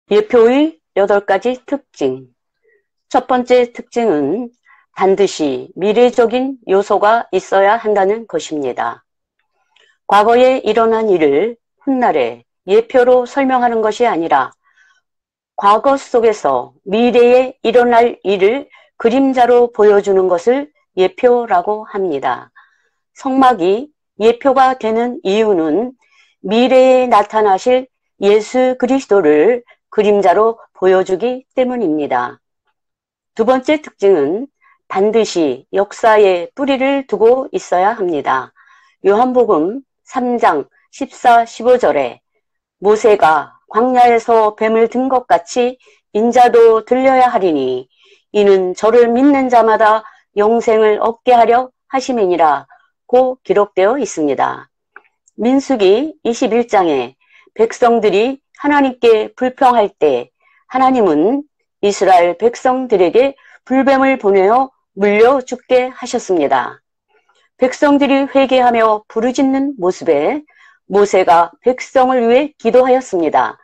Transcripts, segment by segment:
예표의 8가지 특징. 첫 번째 특징은 반드시 미래적인 요소가 있어야 한다는 것입니다. 과거에 일어난 일을 훗날에 예표로 설명하는 것이 아니라 과거 속에서 미래에 일어날 일을 그림자로 보여주는 것을 예표라고 합니다. 성막이 예표가 되는 이유는 미래에 나타나실 예수 그리스도를 그림자로 보여주기 때문입니다. 두 번째 특징은 반드시 역사에 뿌리를 두고 있어야 합니다. 요한복음 3장 14, 15절에 모세가 광야에서 뱀을 든 것 같이 인자도 들려야 하리니 이는 저를 믿는 자마다 영생을 얻게 하려 하심이니라 고 기록되어 있습니다. 민수기 21장에 백성들이 하나님께 불평할 때 하나님은 이스라엘 백성들에게 불뱀을 보내어 물려 죽게 하셨습니다. 백성들이 회개하며 부르짖는 모습에 모세가 백성을 위해 기도하였습니다.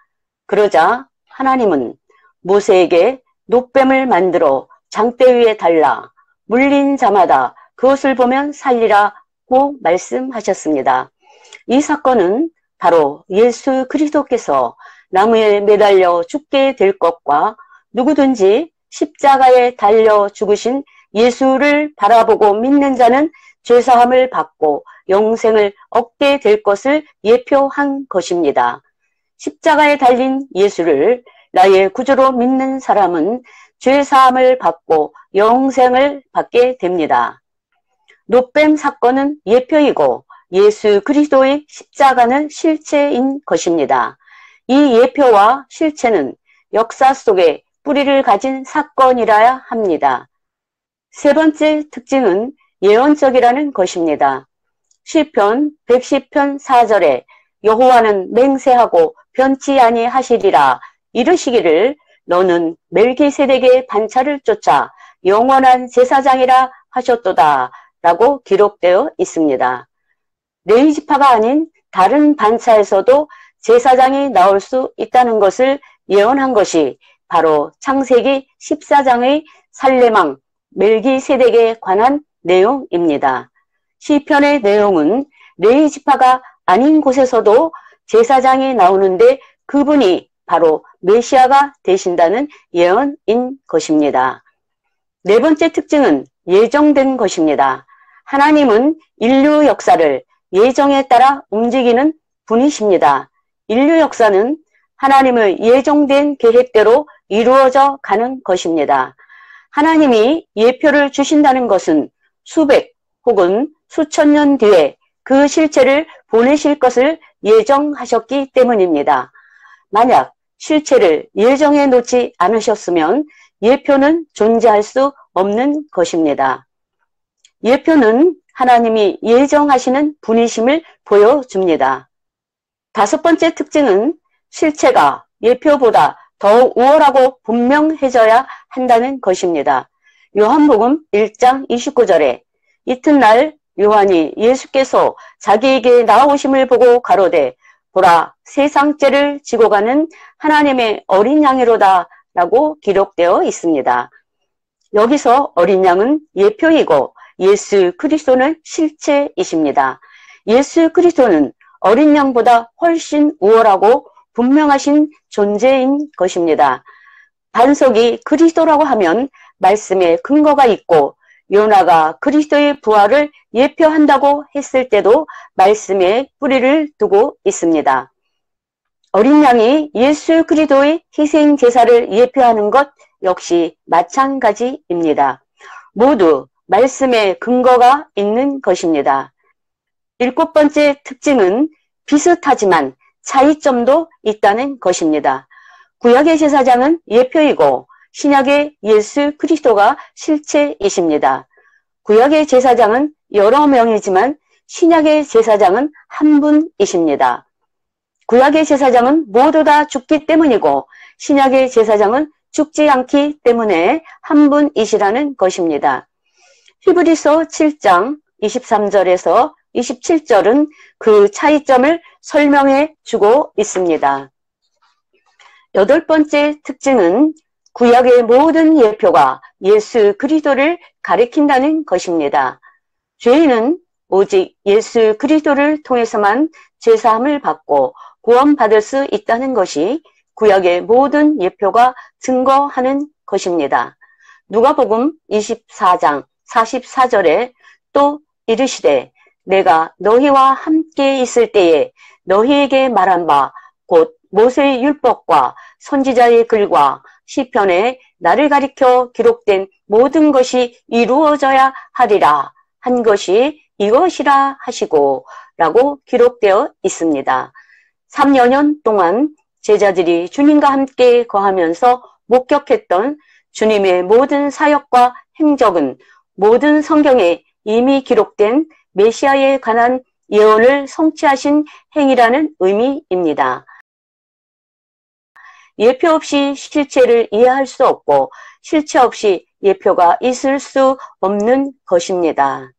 그러자 하나님은 모세에게 놋뱀을 만들어 장대 위에 달라 물린 자마다 그것을 보면 살리라고 말씀하셨습니다. 이 사건은 바로 예수 그리스도께서 나무에 매달려 죽게 될 것과 누구든지 십자가에 달려 죽으신 예수를 바라보고 믿는 자는 죄사함을 받고 영생을 얻게 될 것을 예표한 것입니다. 십자가에 달린 예수를 나의 구주로 믿는 사람은 죄사함을 받고 영생을 받게 됩니다. 놋뱀 사건은 예표이고 예수 그리스도의 십자가는 실체인 것입니다. 이 예표와 실체는 역사 속에 뿌리를 가진 사건이라야 합니다. 세 번째 특징은 예언적이라는 것입니다. 시편 110편 4절에 여호와는 맹세하고 변치 아니하시리라 이르시기를 너는 멜기세덱의 반차를 쫓아 영원한 제사장이라 하셨도다 라고 기록되어 있습니다. 레위지파가 아닌 다른 반차에서도 제사장이 나올 수 있다는 것을 예언한 것이 바로 창세기 14장의 살레망 멜기세덱에 관한 내용입니다. 시편의 내용은 레위지파가 아닌 곳에서도 제사장이 나오는데 그분이 바로 메시아가 되신다는 예언인 것입니다. 네 번째 특징은 예정된 것입니다. 하나님은 인류 역사를 예정에 따라 움직이는 분이십니다. 인류 역사는 하나님의 예정된 계획대로 이루어져 가는 것입니다. 하나님이 예표를 주신다는 것은 수백 혹은 수천 년 뒤에 그 실체를 보내실 것을 예정하셨기 때문입니다. 만약 실체를 예정해 놓지 않으셨으면 예표는 존재할 수 없는 것입니다. 예표는 하나님이 예정하시는 분이심을 보여줍니다. 다섯 번째 특징은 실체가 예표보다 더 우월하고 분명해져야 한다는 것입니다. 요한복음 1장 29절에 이튿날 요한이 예수께서 자기에게 나오심을 보고 가로되 보라 세상죄를 지고 가는 하나님의 어린 양이로다 라고 기록되어 있습니다. 여기서 어린 양은 예표이고 예수 그리스도는 실체이십니다. 예수 그리스도는 어린 양보다 훨씬 우월하고 분명하신 존재인 것입니다. 반석이 그리스도라고 하면 말씀에 근거가 있고 요나가 그리스도의 부활을 예표한다고 했을 때도 말씀에 뿌리를 두고 있습니다. 어린 양이 예수 그리스도의 희생 제사를 예표하는 것 역시 마찬가지입니다. 모두 말씀에 근거가 있는 것입니다. 일곱 번째 특징은 비슷하지만 차이점도 있다는 것입니다. 구약의 제사장은 예표이고 신약의 예수 그리스도가 실체이십니다. 구약의 제사장은 여러 명이지만 신약의 제사장은 한 분이십니다. 구약의 제사장은 모두 다 죽기 때문이고 신약의 제사장은 죽지 않기 때문에 한 분이시라는 것입니다. 히브리서 7장 23절에서 27절은 그 차이점을 설명해 주고 있습니다. 여덟 번째 특징은 구약의 모든 예표가 예수 그리스도를 가리킨다는 것입니다. 죄인은 오직 예수 그리스도를 통해서만 죄사함을 받고 구원받을 수 있다는 것이 구약의 모든 예표가 증거하는 것입니다. 누가복음 24장 44절에 또 이르시되 내가 너희와 함께 있을 때에 너희에게 말한 바 곧 모세의 율법과 선지자의 글과 시편에 나를 가리켜 기록된 모든 것이 이루어져야 하리라 한 것이 이것이라 하시고 라고 기록되어 있습니다. 3여 년 동안 제자들이 주님과 함께 거하면서 목격했던 주님의 모든 사역과 행적은 모든 성경에 이미 기록된 메시아에 관한 예언을 성취하신 행위라는 의미입니다. 예표 없이 실체를 이해할 수 없고 실체 없이 예표가 있을 수 없는 것입니다.